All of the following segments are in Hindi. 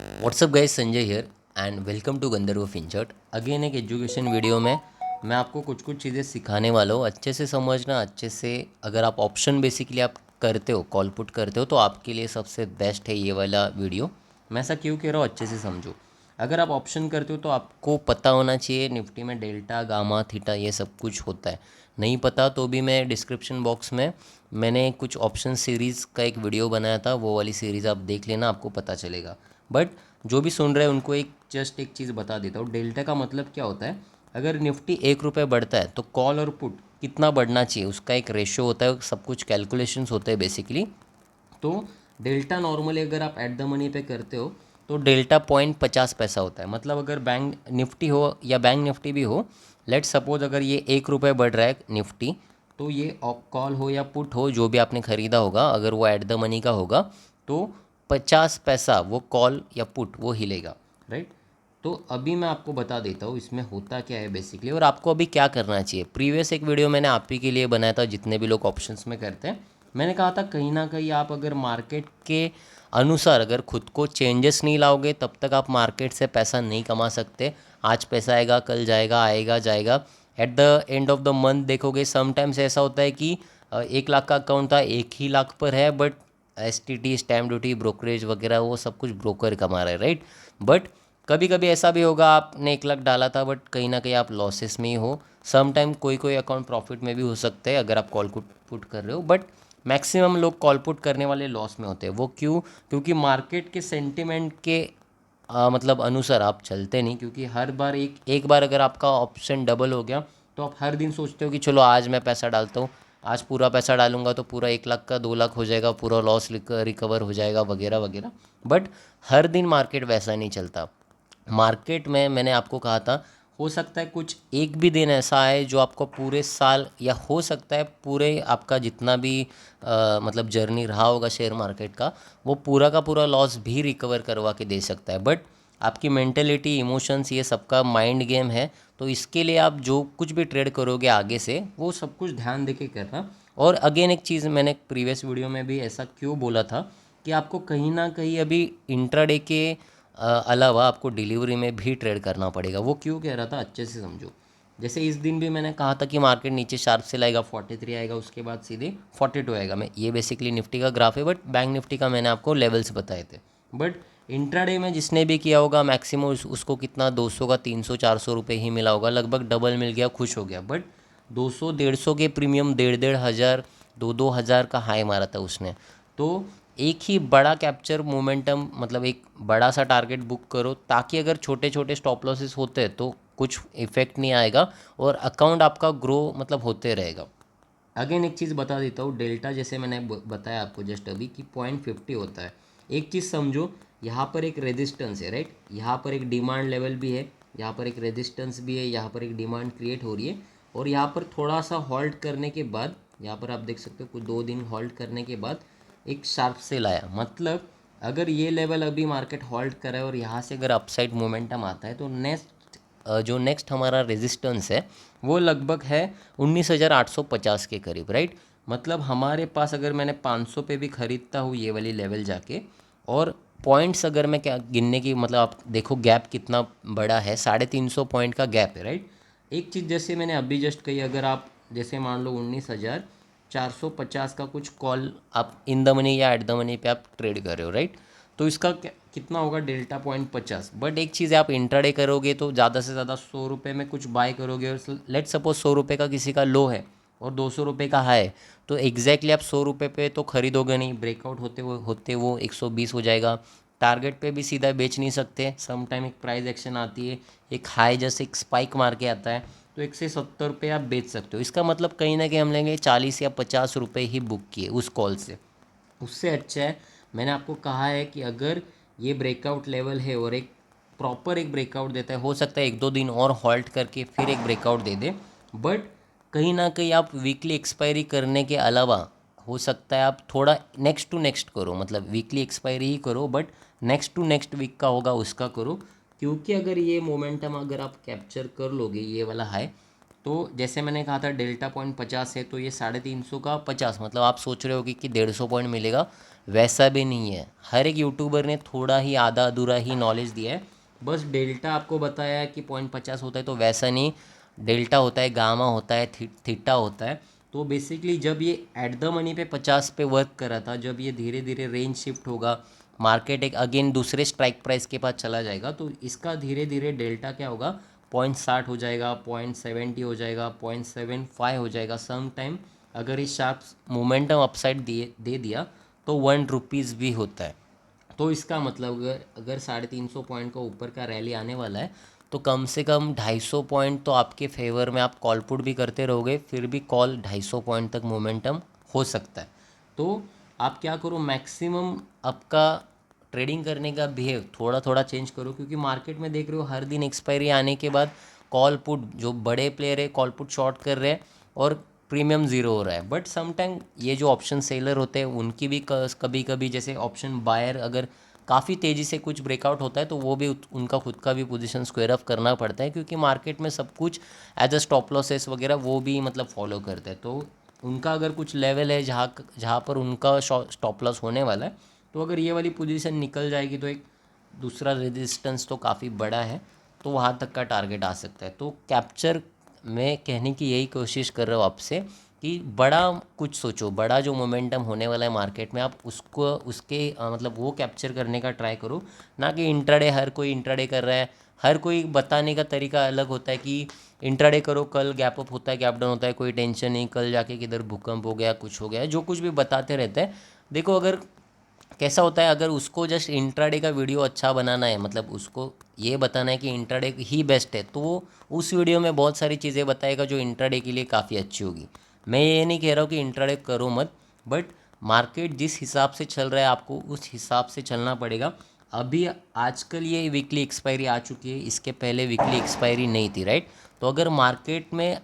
WhatsApp guys, Sanjay here and welcome to गंधर्व फिंचर्ट। अगेन एक एजुकेशन वीडियो में मैं आपको कुछ कुछ चीज़ें सिखाने वाला हूँ। अच्छे से समझना, अच्छे से अगर आप ऑप्शन बेसिकली आप करते हो, कॉल पुट करते हो, तो आपके लिए सबसे बेस्ट है ये वाला वीडियो। मैं ऐसा क्यों कह रहा हूँ, अच्छे से समझो। अगर आप ऑप्शन करते हो तो आपको पता होना चाहिए निफ्टी में डेल्टा, गामा, थीटा ये सब कुछ होता है। नहीं पता तो भी मैं डिस्क्रिप्शन बॉक्स में मैंने कुछ ऑप्शन सीरीज़ का एक वीडियो बनाया था, वो वाली सीरीज़ आप देख लेना, आपको पता चलेगा। बट जो भी सुन रहे हैं उनको एक जस्ट एक चीज़ बता देता हूँ, डेल्टा का मतलब क्या होता है। अगर निफ्टी 1 रुपये बढ़ता है तो कॉल और पुट कितना बढ़ना चाहिए, उसका एक रेशियो होता है, सब कुछ कैलकुलेशंस होते हैं बेसिकली। तो डेल्टा नॉर्मली अगर आप एट द मनी पे करते हो तो डेल्टा 0.50 पैसा होता है। मतलब अगर बैंक निफ्टी हो या बैंक निफ्टी भी हो, लेट सपोज अगर ये 1 रुपये बढ़ रहा है निफ्टी, तो ये कॉल हो या पुट हो जो भी आपने ख़रीदा होगा, अगर वो एट द मनी का होगा तो 50 पैसा वो कॉल या पुट वो हिलेगा, राइट। तो अभी मैं आपको बता देता हूँ इसमें होता क्या है बेसिकली, और आपको अभी क्या करना चाहिए। प्रीवियस एक वीडियो मैंने आप ही के लिए बनाया था, जितने भी लोग ऑप्शंस में करते हैं। मैंने कहा था कहीं ना कहीं आप अगर मार्केट के अनुसार अगर खुद को चेंजेस नहीं लाओगे तब तक आप मार्केट से पैसा नहीं कमा सकते। आज पैसा आएगा, कल जाएगा, आएगा जाएगा। At the end of the month देखोगे समटाइम्स ऐसा होता है कि 1 लाख का अकाउंट था, 1 ही लाख पर है, but STT, stamp duty, brokerage वगैरह वो सब कुछ ब्रोकर कमा रहे हैं, राइट। बट कभी कभी ऐसा भी होगा आपने 1 लाख डाला था बट कहीं ना कहीं आप लॉसेस में ही हो। सम टाइम कोई कोई अकाउंट प्रॉफिट में भी हो सकते हैं अगर आप कॉल पुट कर रहे हो, बट मैक्सिमम लोग कॉल पुट करने वाले लॉस में होते हैं। वो क्यों? क्योंकि मार्केट के सेंटिमेंट के मतलब अनुसार आप चलते नहीं। क्योंकि हर बार एक एक बार अगर आपका ऑप्शन डबल हो गया तो आप हर दिन सोचते हो कि चलो आज मैं पैसा डालता हूँ, आज पूरा पैसा डालूंगा तो पूरा 1 लाख का 2 लाख हो जाएगा, पूरा लॉस रिकवर हो जाएगा वगैरह वगैरह। बट हर दिन मार्केट वैसा नहीं चलता। मार्केट में मैंने आपको कहा था, हो सकता है कुछ एक भी दिन ऐसा है जो आपको पूरे साल, या हो सकता है पूरे आपका जितना भी मतलब जर्नी रहा होगा शेयर मार्केट का, वो पूरा का पूरा लॉस भी रिकवर करवा के दे सकता है। बट आपकी मेंटेलिटी, इमोशंस, ये सबका माइंड गेम है। तो इसके लिए आप जो कुछ भी ट्रेड करोगे आगे से, वो सब कुछ ध्यान दे के करना। और अगेन एक चीज़ मैंने प्रीवियस वीडियो में भी ऐसा क्यों बोला था कि आपको कहीं ना कहीं अभी इंट्राडे के अलावा आपको डिलीवरी में भी ट्रेड करना पड़ेगा। वो क्यों कह रहा था, अच्छे से समझो। जैसे इस दिन भी मैंने कहा था कि मार्केट नीचे शार्प से लाएगा, 43 आएगा, उसके बाद सीधे 42 आएगा। मैं ये बेसिकली निफ्टी का ग्राफ है, बट बैंक निफ्टी का मैंने आपको लेवल्स बताए थे। बट इंट्राडे में जिसने भी किया होगा मैक्सिमम उसको कितना 200 का 300 400 रुपये ही मिला होगा, लगभग डबल मिल गया, खुश हो गया। बट 200 150 के प्रीमियम 1,500 2,000 का हाई मारा था उसने। तो एक ही बड़ा कैप्चर मोमेंटम, मतलब एक बड़ा सा टारगेट बुक करो, ताकि अगर छोटे छोटे स्टॉप लॉसेस होते हैं तो कुछ इफेक्ट नहीं आएगा और अकाउंट आपका ग्रो मतलब होते रहेगा। अगेन एक चीज़ बता देता हूँ, डेल्टा जैसे मैंने बताया आपको जस्ट अभी कि 0.50 होता है। एक चीज़ समझो, यहाँ पर एक रेजिस्टेंस है, राइट। यहाँ पर एक डिमांड लेवल भी है, यहाँ पर एक रेजिस्टेंस भी है, यहाँ पर एक डिमांड क्रिएट हो रही है। और यहाँ पर थोड़ा सा हॉल्ट करने के बाद, यहाँ पर आप देख सकते हो कुछ 2 दिन हॉल्ट करने के बाद एक शार्प सेल आया। मतलब अगर ये लेवल अभी मार्केट हॉल्ट करे और यहाँ से अगर अपसाइड मोमेंटम आता है तो जो नेक्स्ट हमारा रेजिस्टेंस है वो लगभग है 19,850 के करीब, राइट। मतलब हमारे पास अगर मैंने 500 पे भी ख़रीदता हूँ ये वाली लेवल जाके, और पॉइंट्स अगर मैं क्या गिनने की, मतलब आप देखो गैप कितना बड़ा है, 350 पॉइंट का गैप है, राइट। एक चीज़ जैसे मैंने अभी जस्ट कही, अगर आप जैसे मान लो 19,450 का कुछ कॉल आप इन द मनी या एट द मनी पे आप ट्रेड कर रहे हो, राइट। तो इसका कितना होगा, डेल्टा 0.50। बट एक चीज़ है, आप इंट्राडे करोगे तो ज़्यादा से ज़्यादा 100 रुपये में कुछ बाय करोगे, और लेट सपोज 100 रुपये का किसी का लो है और 200 रुपये का हाई है, तो एग्जैक्टली आप 100 रुपये पे तो खरीदोगे नहीं, ब्रेकआउट होते वो 120 हो जाएगा। टारगेट पे भी सीधा बेच नहीं सकते, सम टाइम एक प्राइस एक्शन आती है, एक हाई जैसे एक स्पाइक मार के आता है, तो 170 रुपये आप बेच सकते हो। इसका मतलब कहीं ना कहीं हम लेंगे 40 या 50 रुपये ही बुक किए उस कॉल से। उससे अच्छा है, मैंने आपको कहा है कि अगर ये ब्रेकआउट लेवल है और एक प्रॉपर एक ब्रेकआउट देता है, हो सकता है 1-2 दिन और हॉल्ट करके फिर एक ब्रेकआउट दे दे। बट कहीं ना कहीं आप वीकली एक्सपायरी करने के अलावा, हो सकता है आप थोड़ा नेक्स्ट टू नेक्स्ट करो, मतलब वीकली एक्सपायरी ही करो but next to next week का होगा उसका करो। क्योंकि अगर ये मोमेंटम अगर आप कैप्चर कर लोगे ये वाला हाई, तो जैसे मैंने कहा था डेल्टा पॉइंट 50 है, तो ये 350 का 50, मतलब आप सोच रहे होगे कि 150 पॉइंट मिलेगा, वैसा भी नहीं है। हर एक यूट्यूबर ने थोड़ा ही आधा अधूरा ही नॉलेज दिया है, बस डेल्टा आपको बताया है कि 0.50 होता है, तो वैसा नहीं। डेल्टा होता है, गामा होता है, थीटा होता है। तो बेसिकली जब ये एट द मनी पे 50 पे वर्क कर रहा था, जब ये धीरे धीरे रेंज शिफ्ट होगा, मार्केट एक अगेन दूसरे स्ट्राइक प्राइस के पास चला जाएगा, तो इसका धीरे धीरे डेल्टा क्या होगा, 0.60 हो जाएगा, 0.70 हो जाएगा, 0.75 हो जाएगा सम टाइम। अगर इस शार्प मोमेंटम अपसाइड दे दिया तो 1 रुपीज़ भी होता है। तो इसका मतलब अगर 350 पॉइंट का ऊपर का रैली आने वाला है, तो कम से कम 250 पॉइंट तो आपके फेवर में, आप कॉल पुट भी करते रहोगे फिर भी कॉल 250 पॉइंट तक मोमेंटम हो सकता है। तो आप क्या करो, मैक्सिमम आपका ट्रेडिंग करने का बिहेव थोड़ा थोड़ा चेंज करो, क्योंकि मार्केट में देख रहे हो हर दिन एक्सपायरी आने के बाद कॉल पुट, जो बड़े प्लेयर है कॉल पुट शॉर्ट कर रहे हैं और प्रीमियम ज़ीरो हो रहा है। बट सम टाइम ये जो ऑप्शन सेलर होते हैं उनकी भी कभी कभी, जैसे ऑप्शन बायर अगर काफ़ी तेज़ी से कुछ ब्रेकआउट होता है, तो वो भी उनका खुद का भी पोजीशन स्क्वायर अप करना पड़ता है, क्योंकि मार्केट में सब कुछ एज अ स्टॉप लॉसेस वगैरह वो भी मतलब फॉलो करते हैं। तो उनका अगर कुछ लेवल है जहाँ जहाँ पर उनका स्टॉप लॉस होने वाला है, तो अगर ये वाली पोजीशन निकल जाएगी तो एक दूसरा रेजिस्टेंस तो काफ़ी बड़ा है, तो वहाँ तक का टारगेट आ सकता है। तो कैप्चर, मैं कहने की यही कोशिश कर रहा हूँ आपसे कि बड़ा कुछ सोचो, बड़ा जो मोमेंटम होने वाला है मार्केट में, आप उसको उसके मतलब वो कैप्चर करने का ट्राई करो, ना कि इंट्राडे। हर कोई इंट्राडे कर रहा है, हर कोई बताने का तरीका अलग होता है कि इंट्राडे करो, कल गैप अप होता है, गैप डाउन होता है, कोई टेंशन नहीं, कल जाके किधर भूकंप हो गया, कुछ हो गया, जो कुछ भी बताते रहते हैं। देखो, अगर कैसा होता है, अगर उसको जस्ट इंट्राडे का वीडियो अच्छा बनाना है, मतलब उसको ये बताना है कि इंट्राडे ही बेस्ट है, तो वो उस वीडियो में बहुत सारी चीज़ें बताएगा जो इंट्राडे के लिए काफ़ी अच्छी होगी। मैं ये नहीं कह रहा हूँ कि इंट्राडे करो मत, बट मार्केट जिस हिसाब से चल रहा है आपको उस हिसाब से चलना पड़ेगा। अभी आजकल ये वीकली एक्सपायरी आ चुकी है, इसके पहले वीकली एक्सपायरी नहीं थी, राइट। तो अगर मार्केट में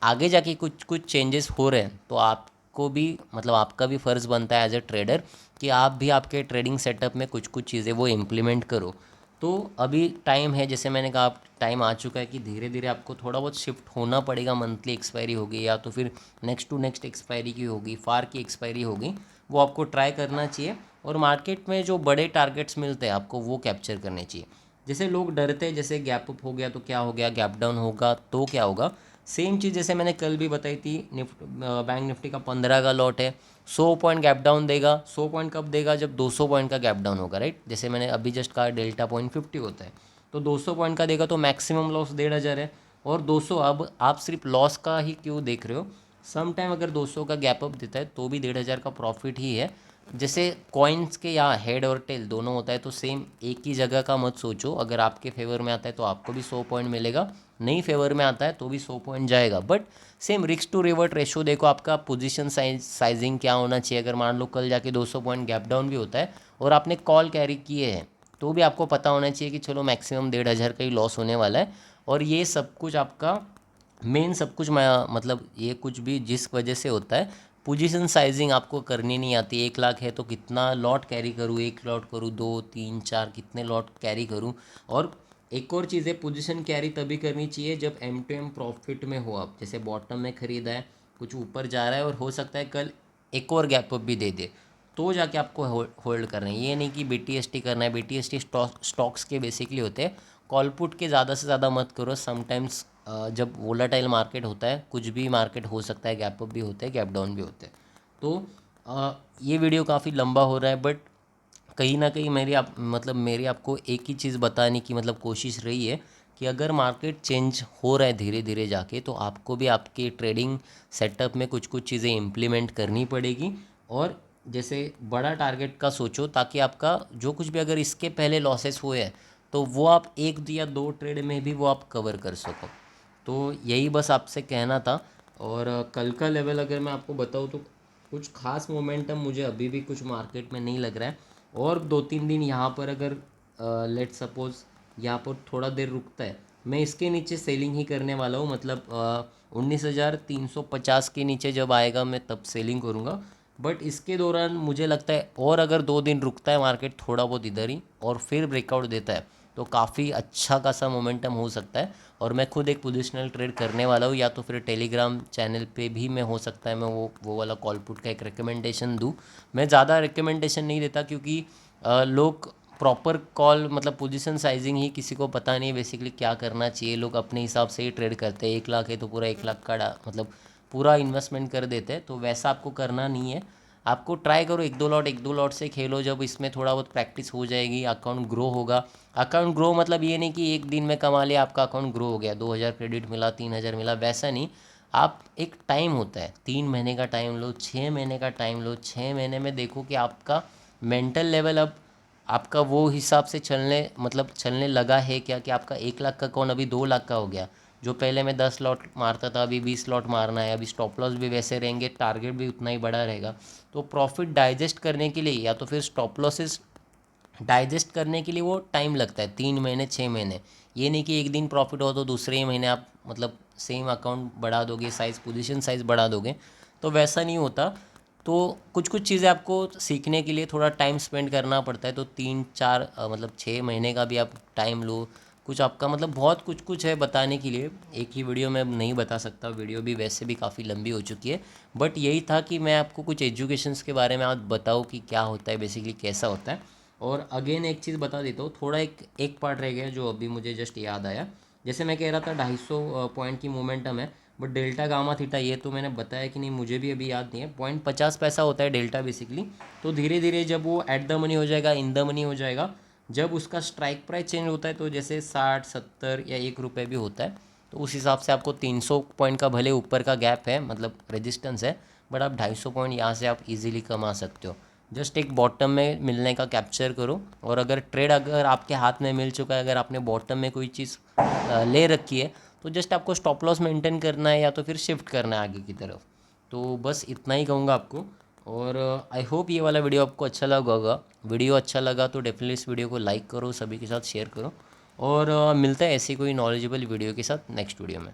आगे जाके कुछ कुछ चेंजेस हो रहे हैं, तो आपको भी मतलब आपका भी फ़र्ज़ बनता है एज अ ट्रेडर कि आप भी आपके ट्रेडिंग सेटअप में कुछ कुछ चीज़ें वो इम्प्लीमेंट करो। तो अभी टाइम है, जैसे मैंने कहा, टाइम आ चुका है कि धीरे धीरे आपको थोड़ा बहुत शिफ्ट होना पड़ेगा। मंथली एक्सपायरी होगी या तो फिर नेक्स्ट टू नेक्स्ट एक्सपायरी की होगी, फार की एक्सपायरी होगी, वो आपको ट्राई करना चाहिए। और मार्केट में जो बड़े टारगेट्स मिलते हैं आपको वो कैप्चर करने चाहिए। जैसे लोग डरते हैं, जैसे गैप अप हो गया तो क्या हो गया, गैप डाउन होगा तो क्या होगा। सेम चीज़ जैसे मैंने कल भी बताई थी, बैंक निफ्टी का 15 का लॉट है, 100 पॉइंट गैप डाउन देगा। 100 पॉइंट कब देगा, जब 200 पॉइंट का गैप डाउन होगा, राइट। जैसे मैंने अभी जस्ट कहा डेल्टा पॉइंट 50 होता है, तो 200 पॉइंट का देगा तो मैक्सिमम लॉस 1,500 है। और 200, अब आप सिर्फ लॉस का ही क्यों देख रहे हो, सम टाइम अगर 200 का गैप अप देता है तो भी 1,500 का प्रॉफिट ही है। जैसे कॉइन्स के यहाँ हेड और टेल दोनों होता है, तो सेम एक ही जगह का मत सोचो। अगर आपके फेवर में आता है तो आपको भी 100 पॉइंट मिलेगा, नहीं फेवर में आता है तो भी 100 पॉइंट जाएगा। But same risk to reward ratio देखो, आपका पोजीशन साइजिंग क्या होना चाहिए। अगर मान लो कल जाके 200 पॉइंट गैप डाउन भी होता है और आपने कॉल कैरी किए हैं, तो भी आपको पता होना चाहिए कि चलो मैक्सिमम 1,500 का ही लॉस होने वाला है। और ये सब कुछ आपका मेन सब कुछ, मैं मतलब ये कुछ भी जिस वजह से होता है, पोजीशन साइजिंग आपको करनी नहीं आती। 1 लाख है तो कितना लॉट कैरी करूँ, 1 लॉट करूँ, 2 3 4 कितने लॉट कैरी करूँ। और एक और चीज़ है, पोजीशन कैरी तभी करनी चाहिए जब एम टू एम प्रॉफिट में हो आप। जैसे बॉटम में ख़रीदा है, कुछ ऊपर जा रहा है और हो सकता है कल एक और गैप अप भी दे दे, तो जाके आपको होल्ड करना है। ये नहीं कि BTST करना है। BTST स्टॉक्स के बेसिकली होते हैं, कॉल पुट के ज़्यादा से ज़्यादा मत करो। समटाइम्स जब वोलाटाइल मार्केट होता है, कुछ भी मार्केट हो सकता है, गैप अप भी होते हैं, गैप डाउन भी होते हैं। तो ये वीडियो काफ़ी लंबा हो रहा है, बट कहीं ना कहीं मेरी आपको एक ही चीज़ बताने की मतलब कोशिश रही है कि अगर मार्केट चेंज हो रहा है धीरे धीरे जाके, तो आपको भी आपके ट्रेडिंग सेटअप में कुछ कुछ चीज़ें इम्प्लीमेंट करनी पड़ेगी। और जैसे बड़ा टारगेट का सोचो, ताकि आपका जो कुछ भी अगर इसके पहले लॉसेस हुए हैं, तो वो आप 1 या 2 ट्रेड में भी वो आप कवर कर सको। तो यही बस आपसे कहना था। और कल का लेवल अगर मैं आपको बताऊँ तो कुछ खास मोमेंटम मुझे अभी भी कुछ मार्केट में नहीं लग रहा है। और 2 3 दिन यहाँ पर अगर लेट सपोज यहाँ पर थोड़ा देर रुकता है, मैं इसके नीचे सेलिंग ही करने वाला हूँ। मतलब 19,350 के नीचे जब आएगा मैं तब सेलिंग करूँगा। बट इसके दौरान मुझे लगता है, और अगर 2 दिन रुकता है मार्केट थोड़ा बहुत इधर ही और फिर ब्रेकआउट देता है, तो काफ़ी अच्छा खासा मोमेंटम हो सकता है। और मैं खुद एक पोजिशनल ट्रेड करने वाला हूँ, या तो फिर टेलीग्राम चैनल पे भी मैं हो सकता है मैं वो वाला कॉल पुट का एक रिकमेंडेशन दूँ। मैं ज़्यादा रिकमेंडेशन नहीं देता, क्योंकि लोग प्रॉपर कॉल मतलब पोजीशन साइजिंग ही किसी को पता नहीं है बेसिकली क्या करना चाहिए। लोग अपने हिसाब से ही ट्रेड करते हैं, 1 लाख है तो पूरा 1 लाख का मतलब पूरा इन्वेस्टमेंट कर देते हैं। तो वैसा आपको करना नहीं है। आपको ट्राई करो एक दो लॉट से खेलो। जब इसमें थोड़ा बहुत प्रैक्टिस हो जाएगी, अकाउंट ग्रो होगा। अकाउंट ग्रो मतलब ये नहीं कि एक दिन में कमा लिया आपका अकाउंट ग्रो हो गया, 2000 क्रेडिट मिला, 3000 मिला, वैसा नहीं। आप एक टाइम होता है, 3 महीने का टाइम लो, 6 महीने का टाइम लो। 6 महीने में देखो कि आपका मेंटल लेवल अब आपका वो हिसाब से चलने लगा है क्या, कि आपका 1 लाख का अकाउंट अभी 2 लाख का हो गया। जो पहले मैं 10 लॉट मारता था, अभी 20 लॉट मारना है। अभी स्टॉप लॉस भी वैसे रहेंगे, टारगेट भी उतना ही बड़ा रहेगा। तो प्रॉफिट डाइजेस्ट करने के लिए या तो फिर स्टॉप लॉसेस डाइजेस्ट करने के लिए वो टाइम लगता है, 3 महीने 6 महीने। ये नहीं कि एक दिन प्रॉफिट हो तो दूसरे ही महीने आप मतलब सेम अकाउंट बढ़ा दोगे, साइज़ पोजीशन साइज़ बढ़ा दोगे, तो वैसा नहीं होता। तो कुछ कुछ चीज़ें आपको सीखने के लिए थोड़ा टाइम स्पेंड करना पड़ता है। तो 3 4 मतलब 6 महीने का भी आप टाइम लो। कुछ आपका मतलब बहुत कुछ कुछ है बताने के लिए, एक ही वीडियो में नहीं बता सकता, वीडियो भी वैसे भी काफ़ी लंबी हो चुकी है। बट यही था कि मैं आपको कुछ एजुकेशंस के बारे में आज बताऊँ कि क्या होता है बेसिकली, कैसा होता है। और अगेन एक चीज़ बता देता हूँ, थोड़ा एक पार्ट रह गया जो अभी मुझे जस्ट याद आया। जैसे मैं कह रहा था 250 पॉइंट की मोमेंटम है, बट डेल्टा गामा थीटा ये तो मैंने बताया कि नहीं, मुझे भी अभी याद नहीं है। 0.50 होता है डेल्टा बेसिकली। तो धीरे धीरे जब वो एट द मनी हो जाएगा, इन द मनी हो जाएगा, जब उसका स्ट्राइक प्राइस चेंज होता है, तो जैसे 60 70 या 1 रुपये भी होता है, तो उस हिसाब से आपको 300 पॉइंट का भले ऊपर का गैप है मतलब रेजिस्टेंस है, बट आप 250 पॉइंट यहाँ से आप इजीली कमा सकते हो। जस्ट एक बॉटम में मिलने का कैप्चर करो। और अगर ट्रेड अगर आपके हाथ में मिल चुका है, अगर आपने बॉटम में कोई चीज़ ले रखी है, तो जस्ट आपको स्टॉप लॉस मेंटेन करना है या तो फिर शिफ्ट करना है आगे की तरफ। तो बस इतना ही कहूँगा आपको। और आई होप ये वाला वीडियो आपको अच्छा लगा होगा। वीडियो अच्छा लगा तो डेफिनेटली इस वीडियो को लाइक करो, सभी के साथ शेयर करो। और मिलता है ऐसी कोई नॉलेजेबल वीडियो के साथ नेक्स्ट वीडियो में।